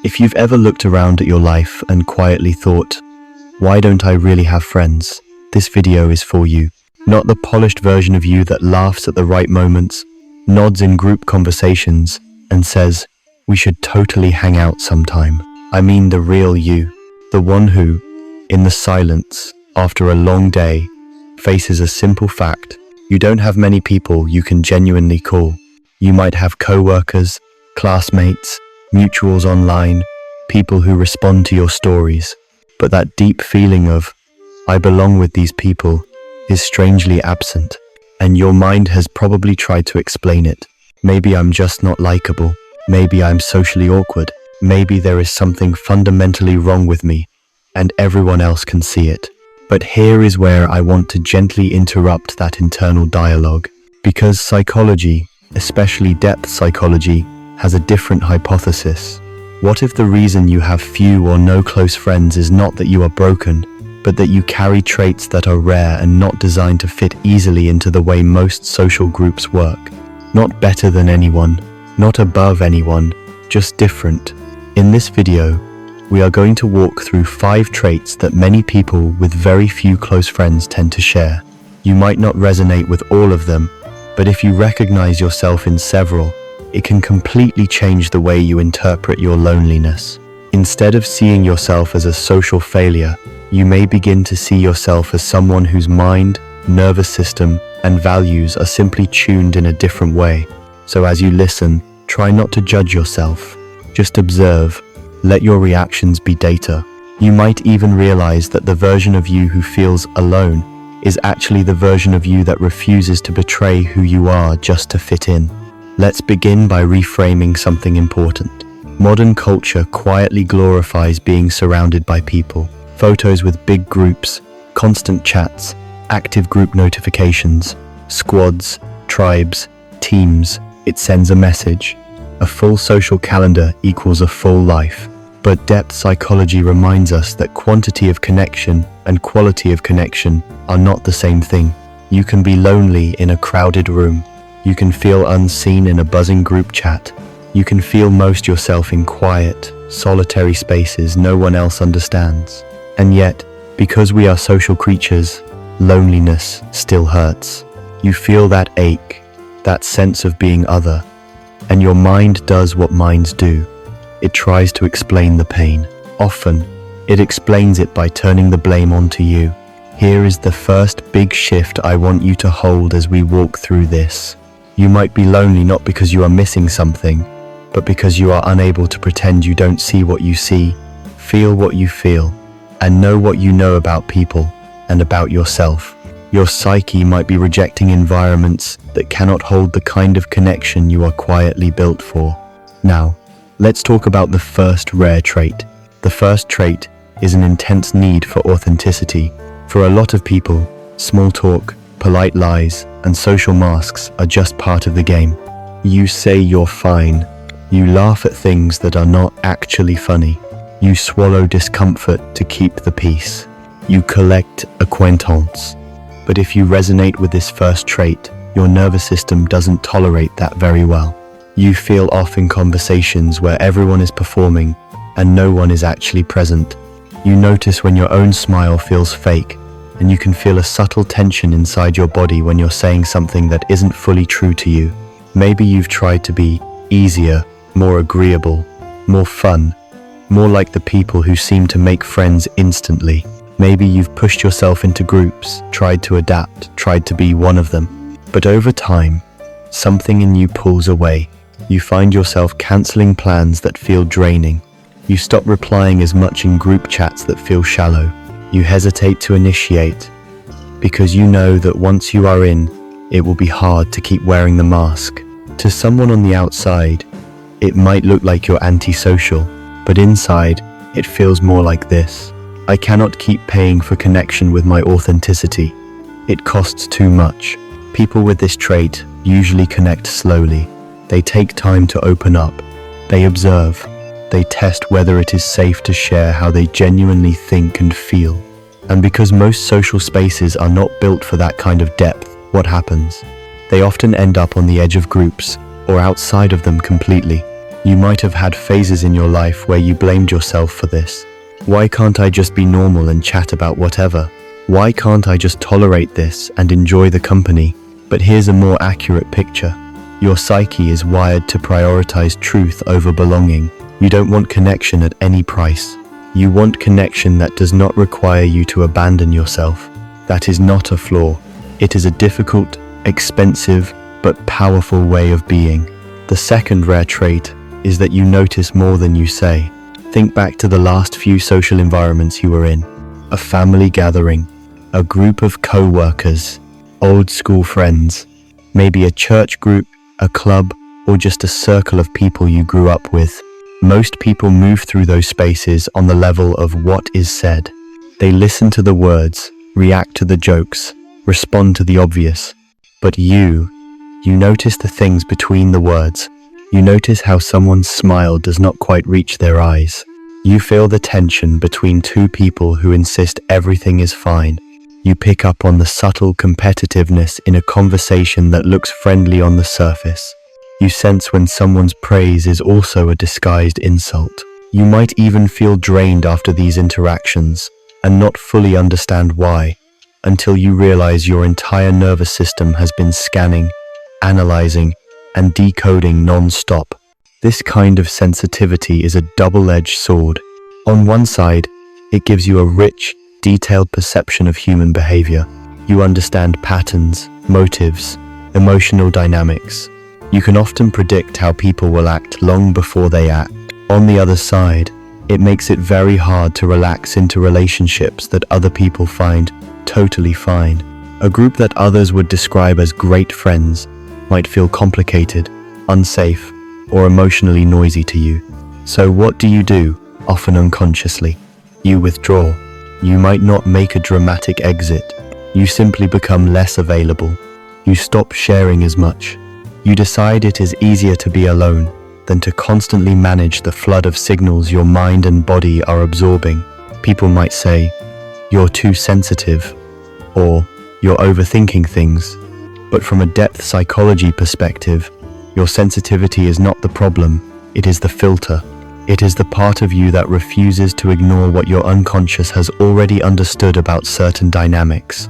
If you've ever looked around at your life and quietly thought, why don't I really have friends? This video is for you. Not the polished version of you that laughs at the right moments, nods in group conversations, and says, we should totally hang out sometime. I mean the real you. The one who, in the silence, after a long day, faces a simple fact. You don't have many people you can genuinely call. You might have co-workers, classmates, mutuals online, people who respond to your stories. But that deep feeling of, I belong with these people, is strangely absent. And your mind has probably tried to explain it. Maybe I'm just not likable. Maybe I'm socially awkward. Maybe there is something fundamentally wrong with me, and everyone else can see it. But here is where I want to gently interrupt that internal dialogue. Because psychology, especially depth psychology, has a different hypothesis. What if the reason you have few or no close friends is not that you are broken, but that you carry traits that are rare and not designed to fit easily into the way most social groups work? Not better than anyone, not above anyone, just different. In this video, we are going to walk through 5 traits that many people with very few close friends tend to share. You might not resonate with all of them, but if you recognize yourself in several, it can completely change the way you interpret your loneliness. Instead of seeing yourself as a social failure, you may begin to see yourself as someone whose mind, nervous system, and values are simply tuned in a different way. So as you listen, try not to judge yourself. Just observe. Let your reactions be data. You might even realize that the version of you who feels alone is actually the version of you that refuses to betray who you are just to fit in. Let's begin by reframing something important. Modern culture quietly glorifies being surrounded by people. Photos with big groups, constant chats, active group notifications, squads, tribes, teams. It sends a message. A full social calendar equals a full life. But depth psychology reminds us that quantity of connection and quality of connection are not the same thing. You can be lonely in a crowded room. You can feel unseen in a buzzing group chat. You can feel most yourself in quiet, solitary spaces no one else understands. And yet, because we are social creatures, loneliness still hurts. You feel that ache, that sense of being other, and your mind does what minds do. It tries to explain the pain. Often, it explains it by turning the blame onto you. Here is the first big shift I want you to hold as we walk through this. You might be lonely not because you are missing something, but because you are unable to pretend you don't see what you see, feel what you feel, and know what you know about people and about yourself. Your psyche might be rejecting environments that cannot hold the kind of connection you are quietly built for. Now, let's talk about the first rare trait. The first trait is an intense need for authenticity. For a lot of people, small talk, polite lies, and social masks are just part of the game. You say you're fine. You laugh at things that are not actually funny. You swallow discomfort to keep the peace. You collect acquaintance. But if you resonate with this first trait, your nervous system doesn't tolerate that very well. You feel off in conversations where everyone is performing and no one is actually present. You notice when your own smile feels fake, and you can feel a subtle tension inside your body when you're saying something that isn't fully true to you. Maybe you've tried to be easier, more agreeable, more fun, more like the people who seem to make friends instantly. Maybe you've pushed yourself into groups, tried to adapt, tried to be one of them. But over time, something in you pulls away. You find yourself canceling plans that feel draining. You stop replying as much in group chats that feel shallow. You hesitate to initiate because you know that once you are in, it will be hard to keep wearing the mask. To someone on the outside, it might look like you're antisocial, but inside, it feels more like this. I cannot keep paying for connection with my authenticity. It costs too much. People with this trait usually connect slowly. They take time to open up. They observe. They test whether it is safe to share how they genuinely think and feel. And because most social spaces are not built for that kind of depth, what happens? They often end up on the edge of groups or outside of them completely. You might have had phases in your life where you blamed yourself for this. Why can't I just be normal and chat about whatever? Why can't I just tolerate this and enjoy the company? But here's a more accurate picture. Your psyche is wired to prioritize truth over belonging. You don't want connection at any price. You want connection that does not require you to abandon yourself. That is not a flaw. It is a difficult, expensive, but powerful way of being. The second rare trait is that you notice more than you say. Think back to the last few social environments you were in. A family gathering, a group of co-workers, old school friends, maybe a church group, a club, or just a circle of people you grew up with. Most people move through those spaces on the level of what is said. They listen to the words, react to the jokes, respond to the obvious. But you notice the things between the words. You notice how someone's smile does not quite reach their eyes. You feel the tension between two people who insist everything is fine. You pick up on the subtle competitiveness in a conversation that looks friendly on the surface. You sense when someone's praise is also a disguised insult. You might even feel drained after these interactions and not fully understand why, until you realize your entire nervous system has been scanning, analyzing, and decoding non-stop. This kind of sensitivity is a double-edged sword. On one side, it gives you a rich, detailed perception of human behavior. You understand patterns, motives, emotional dynamics. You can often predict how people will act long before they act. On the other side, it makes it very hard to relax into relationships that other people find totally fine. A group that others would describe as great friends might feel complicated, unsafe, or emotionally noisy to you. So what do? Often unconsciously. You withdraw. You might not make a dramatic exit. You simply become less available. You stop sharing as much. You decide it is easier to be alone than to constantly manage the flood of signals your mind and body are absorbing. People might say, "You're too sensitive," or "You're overthinking things." But from a depth psychology perspective, your sensitivity is not the problem, it is the filter. It is the part of you that refuses to ignore what your unconscious has already understood about certain dynamics,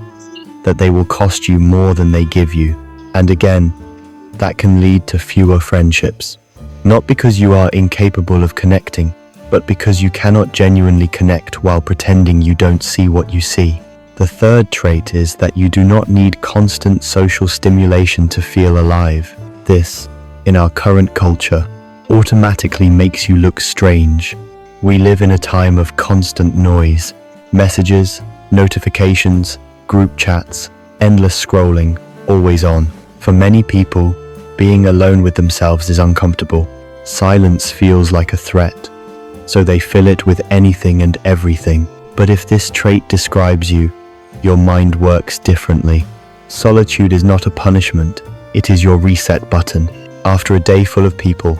that they will cost you more than they give you. And again, that can lead to fewer friendships. Not because you are incapable of connecting, but because you cannot genuinely connect while pretending you don't see what you see. The third trait is that you do not need constant social stimulation to feel alive. This, in our current culture, automatically makes you look strange. We live in a time of constant noise. Messages, notifications, group chats, endless scrolling, always on. For many people, being alone with themselves is uncomfortable. Silence feels like a threat, so they fill it with anything and everything. But if this trait describes you, your mind works differently. Solitude is not a punishment, it is your reset button. After a day full of people,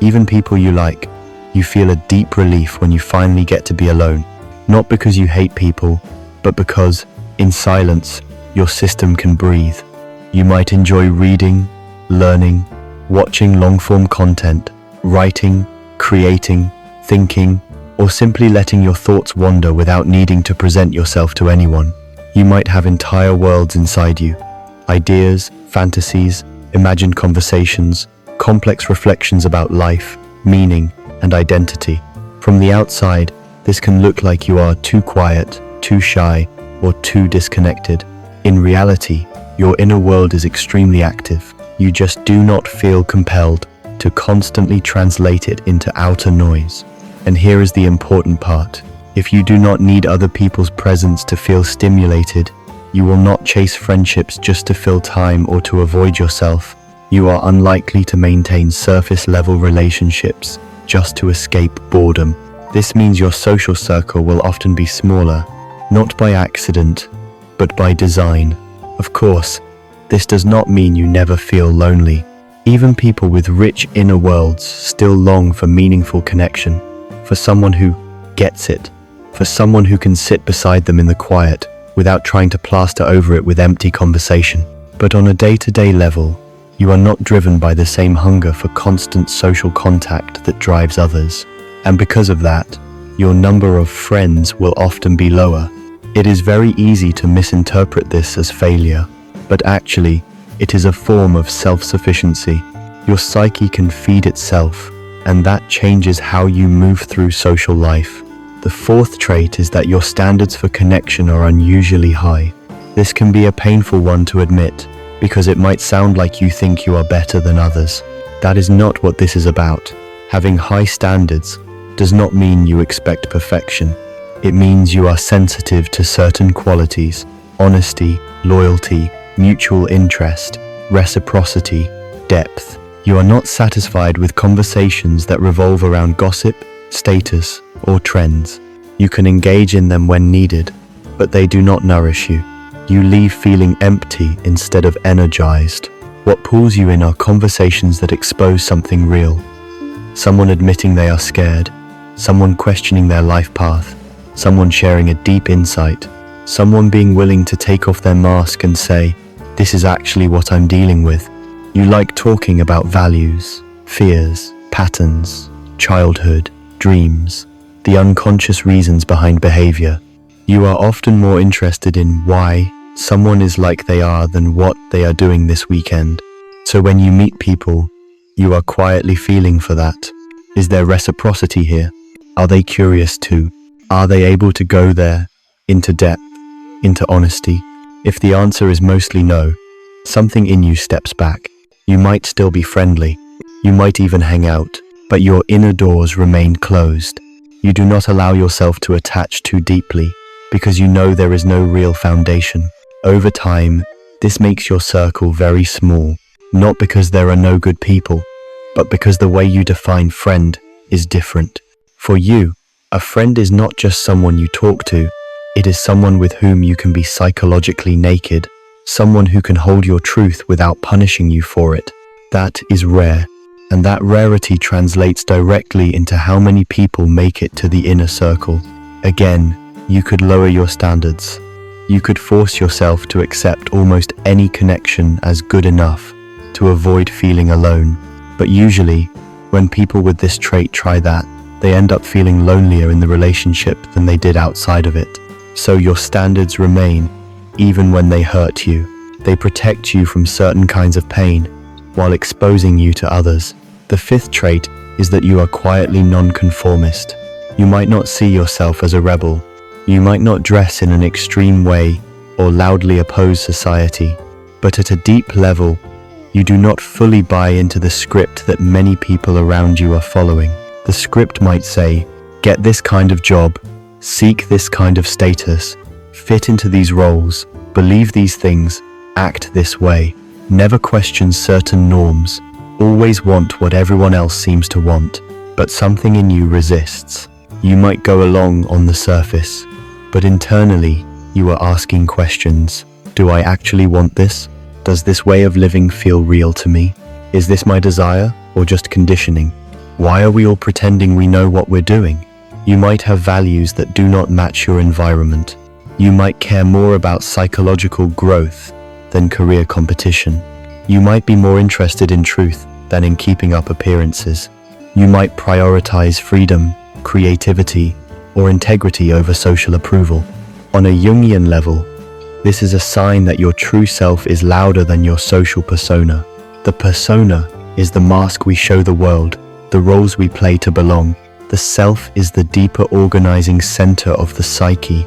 even people you like, you feel a deep relief when you finally get to be alone. Not because you hate people, but because, in silence, your system can breathe. You might enjoy reading, learning, watching long-form content, writing, creating, thinking, or simply letting your thoughts wander without needing to present yourself to anyone. You might have entire worlds inside you, ideas, fantasies, imagined conversations, complex reflections about life, meaning, and identity. From the outside, this can look like you are too quiet, too shy, or too disconnected. In reality, your inner world is extremely active. You just do not feel compelled to constantly translate it into outer noise. And here is the important part. If you do not need other people's presence to feel stimulated, you will not chase friendships just to fill time or to avoid yourself. You are unlikely to maintain surface-level relationships just to escape boredom. This means your social circle will often be smaller, not by accident, but by design. Of course, this does not mean you never feel lonely. Even people with rich inner worlds still long for meaningful connection, for someone who gets it, for someone who can sit beside them in the quiet without trying to plaster over it with empty conversation. But on a day-to-day level, You are not driven by the same hunger for constant social contact that drives others. And because of that, your number of friends will often be lower. It is very easy to misinterpret this as failure, but actually, it is a form of self-sufficiency. Your psyche can feed itself, and that changes how you move through social life. The fourth trait is that your standards for connection are unusually high. This can be a painful one to admit, because it might sound like you think you are better than others. That is not what this is about. Having high standards does not mean you expect perfection. It means you are sensitive to certain qualities: honesty, loyalty, mutual interest, reciprocity, depth. You are not satisfied with conversations that revolve around gossip, status, or trends. You can engage in them when needed, but they do not nourish you. You leave feeling empty instead of energized. What pulls you in are conversations that expose something real. Someone admitting they are scared, someone questioning their life path, someone sharing a deep insight, someone being willing to take off their mask and say, "This is actually what I'm dealing with." You like talking about values, fears, patterns, childhood, dreams, the unconscious reasons behind behavior. You are often more interested in why someone is like they are than what they are doing this weekend. So when you meet people, you are quietly feeling for that. Is there reciprocity here? Are they curious too? Are they able to go there, into depth, into honesty? If the answer is mostly no, something in you steps back. You might still be friendly. You might even hang out, but your inner doors remain closed. You do not allow yourself to attach too deeply because you know there is no real foundation. Over time, this makes your circle very small, not because there are no good people, but because the way you define friend is different. For you, a friend is not just someone you talk to, it is someone with whom you can be psychologically naked, someone who can hold your truth without punishing you for it. That is rare, and that rarity translates directly into how many people make it to the inner circle. Again, you could lower your standards. You could force yourself to accept almost any connection as good enough to avoid feeling alone. But usually, when people with this trait try that, they end up feeling lonelier in the relationship than they did outside of it. So your standards remain, even when they hurt you. They protect you from certain kinds of pain, while exposing you to others. The fifth trait is that you are quietly nonconformist. You might not see yourself as a rebel. You might not dress in an extreme way or loudly oppose society. But at a deep level, you do not fully buy into the script that many people around you are following. The script might say, get this kind of job, seek this kind of status, fit into these roles, believe these things, act this way. Never question certain norms, always want what everyone else seems to want, but something in you resists. You might go along on the surface, but internally you are asking questions. Do I actually want this? Does this way of living feel real to me? Is this my desire or just conditioning? Why are we all pretending we know what we're doing? You might have values that do not match your environment. You might care more about psychological growth than career competition. You might be more interested in truth than in keeping up appearances. You might prioritize freedom, creativity, or integrity over social approval. On a Jungian level, this is a sign that your true self is louder than your social persona. The persona is the mask we show the world, the roles we play to belong. The self is the deeper organizing center of the psyche,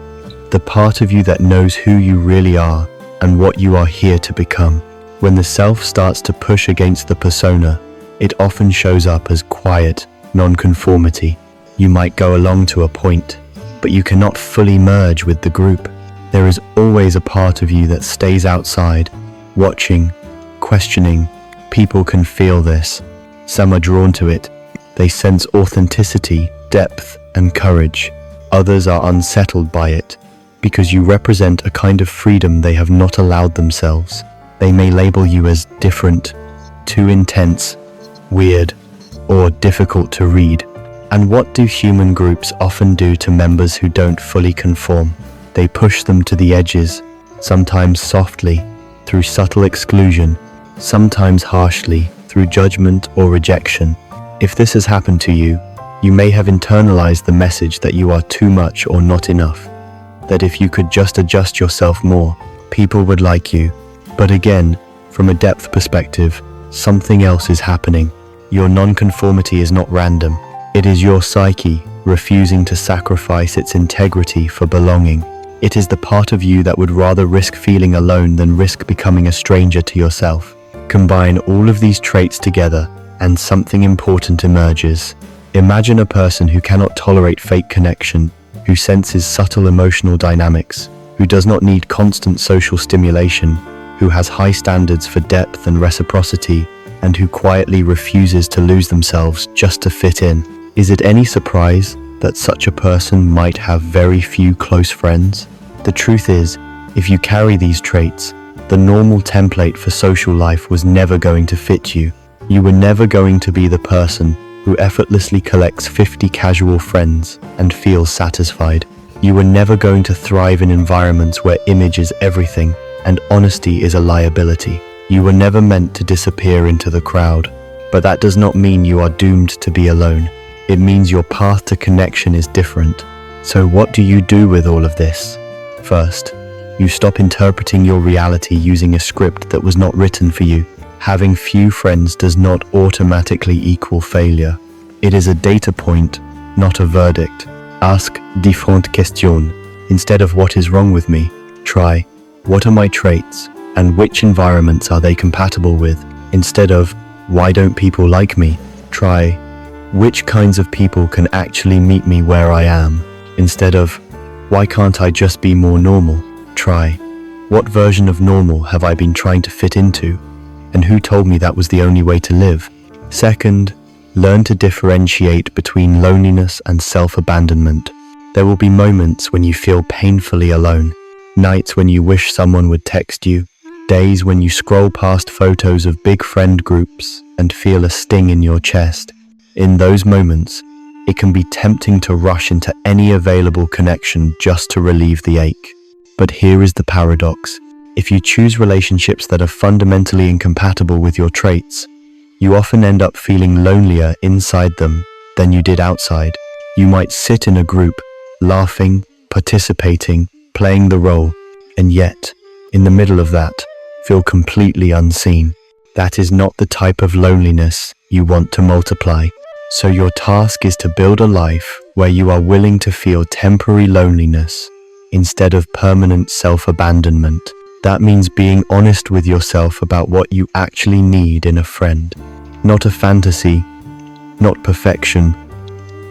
the part of you that knows who you really are and what you are here to become. When the self starts to push against the persona, it often shows up as quiet nonconformity. You might go along to a point, but you cannot fully merge with the group. There is always a part of you that stays outside, watching, questioning. People can feel this. Some are drawn to it. They sense authenticity, depth, and courage. Others are unsettled by it, because you represent a kind of freedom they have not allowed themselves. They may label you as different, too intense, weird, or difficult to read. And what do human groups often do to members who don't fully conform? They push them to the edges, sometimes softly, through subtle exclusion, sometimes harshly, through judgment or rejection. If this has happened to you, you may have internalized the message that you are too much or not enough, that if you could just adjust yourself more, people would like you. But again, from a depth perspective, something else is happening. Your nonconformity is not random. It is your psyche refusing to sacrifice its integrity for belonging. It is the part of you that would rather risk feeling alone than risk becoming a stranger to yourself. Combine all of these traits together, and something important emerges. Imagine a person who cannot tolerate fake connection, who senses subtle emotional dynamics, who does not need constant social stimulation, who has high standards for depth and reciprocity, and who quietly refuses to lose themselves just to fit in. Is it any surprise that such a person might have very few close friends? The truth is, if you carry these traits, the normal template for social life was never going to fit you. You were never going to be the person who effortlessly collects 50 casual friends and feels satisfied. You were never going to thrive in environments where image is everything and honesty is a liability. You were never meant to disappear into the crowd. But that does not mean you are doomed to be alone. It means your path to connection is different. So what do you do with all of this? First, you stop interpreting your reality using a script that was not written for you. Having few friends does not automatically equal failure. It is a data point, not a verdict. Ask différentes questions. Instead of what is wrong with me, try what are my traits and which environments are they compatible with. Instead of why don't people like me, try which kinds of people can actually meet me where I am. Instead of why can't I just be more normal, try what version of normal have I been trying to fit into, and who told me that was the only way to live. Second, learn to differentiate between loneliness and self-abandonment. There will be moments when you feel painfully alone, nights when you wish someone would text you, days when you scroll past photos of big friend groups and feel a sting in your chest. In those moments, it can be tempting to rush into any available connection just to relieve the ache. But here is the paradox. If you choose relationships that are fundamentally incompatible with your traits, you often end up feeling lonelier inside them than you did outside. You might sit in a group, laughing, participating, playing the role, and yet, in the middle of that, feel completely unseen. That is not the type of loneliness you want to multiply. So your task is to build a life where you are willing to feel temporary loneliness instead of permanent self-abandonment. That means being honest with yourself about what you actually need in a friend. Not a fantasy, not perfection,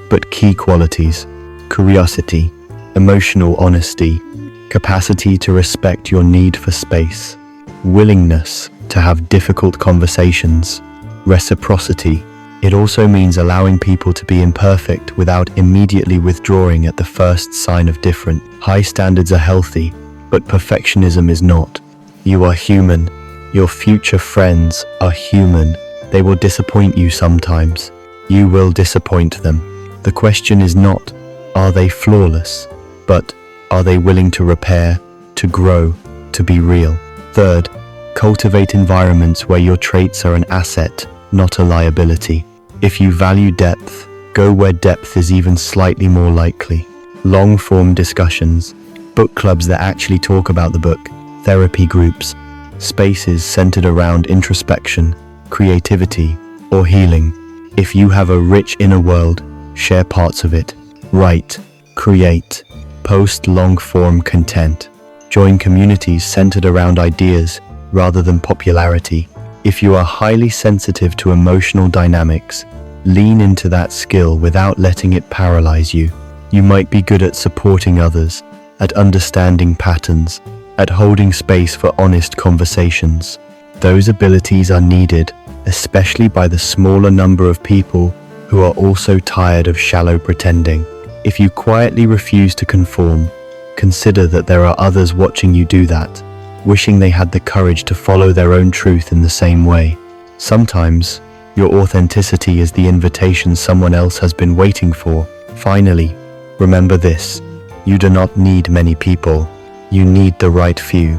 but key qualities: curiosity, emotional honesty, capacity to respect your need for space, willingness to have difficult conversations, reciprocity. It also means allowing people to be imperfect without immediately withdrawing at the first sign of different. High standards are healthy, but perfectionism is not. You are human. Your future friends are human. They will disappoint you sometimes. You will disappoint them. The question is not, are they flawless? But, are they willing to repair, to grow, to be real? Third, cultivate environments where your traits are an asset, not a liability. If you value depth, go where depth is even slightly more likely. Long-form discussions, book clubs that actually talk about the book, therapy groups, spaces centered around introspection, creativity, or healing. If you have a rich inner world, share parts of it. Write, create, post long-form content. Join communities centered around ideas rather than popularity. If you are highly sensitive to emotional dynamics, lean into that skill without letting it paralyze you. You might be good at supporting others, at understanding patterns, at holding space for honest conversations. Those abilities are needed, especially by the smaller number of people who are also tired of shallow pretending. If you quietly refuse to conform, consider that there are others watching you do that, wishing they had the courage to follow their own truth in the same way. Sometimes, your authenticity is the invitation someone else has been waiting for. Finally, remember this: you do not need many people. You need the right few.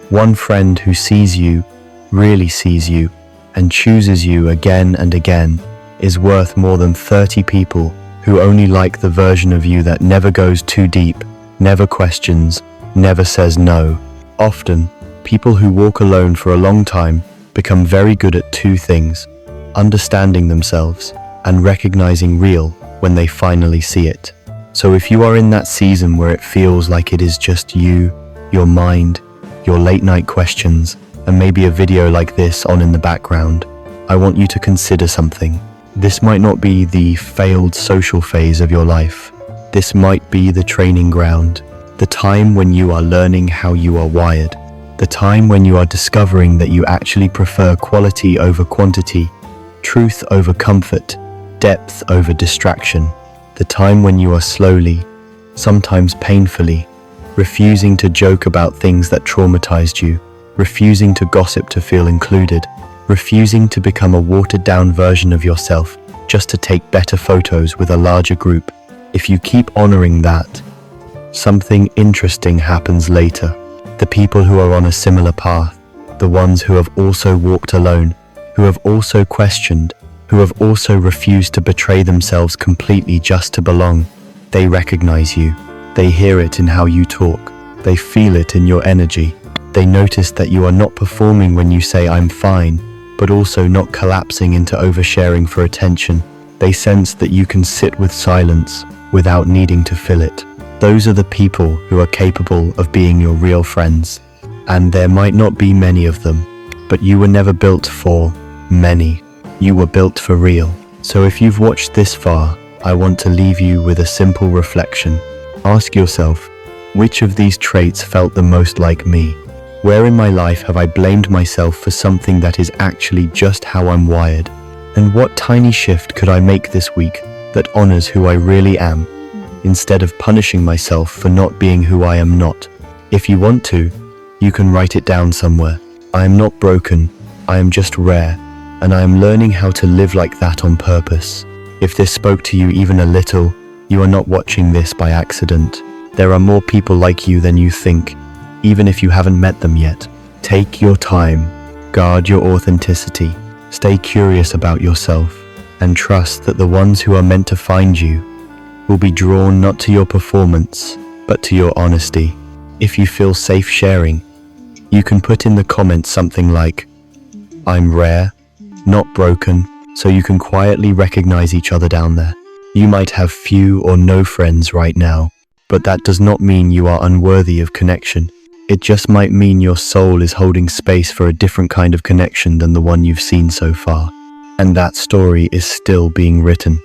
One friend who sees you, really sees you, and chooses you again and again, is worth more than 30 people who only like the version of you that never goes too deep, never questions, never says no. Often, people who walk alone for a long time become very good at two things: understanding themselves and recognizing real when they finally see it. So if you are in that season where it feels like it is just you, your mind, your late night questions, and maybe a video like this on in the background, I want you to consider something. This might not be the failed social phase of your life. This might be the training ground, the time when you are learning how you are wired, the time when you are discovering that you actually prefer quality over quantity, truth over comfort, depth over distraction, the time when you are slowly, sometimes painfully, refusing to joke about things that traumatized you, refusing to gossip to feel included, refusing to become a watered-down version of yourself just to take better photos with a larger group. If you keep honoring that, something interesting happens later. The people who are on a similar path, the ones who have also walked alone, who have also questioned, who have also refused to betray themselves completely just to belong, they recognize you. They hear it in how you talk. They feel it in your energy. They notice that you are not performing when you say "I'm fine," but also not collapsing into oversharing for attention. They sense that you can sit with silence without needing to fill it. Those are the people who are capable of being your real friends. And there might not be many of them, but you were never built for many. You were built for real. So if you've watched this far, I want to leave you with a simple reflection. Ask yourself, which of these traits felt the most like me? Where in my life have I blamed myself for something that is actually just how I'm wired? And what tiny shift could I make this week that honors who I really am, instead of punishing myself for not being who I am not? If you want to, you can write it down somewhere. I am not broken, I am just rare, and I am learning how to live like that on purpose. If this spoke to you even a little, you are not watching this by accident. There are more people like you than you think, even if you haven't met them yet. Take your time, guard your authenticity, stay curious about yourself, and trust that the ones who are meant to find you will be drawn not to your performance, but to your honesty. If you feel safe sharing, you can put in the comments something like, "I'm rare, not broken," so you can quietly recognize each other down there. You might have few or no friends right now, but that does not mean you are unworthy of connection. It just might mean your soul is holding space for a different kind of connection than the one you've seen so far. And that story is still being written.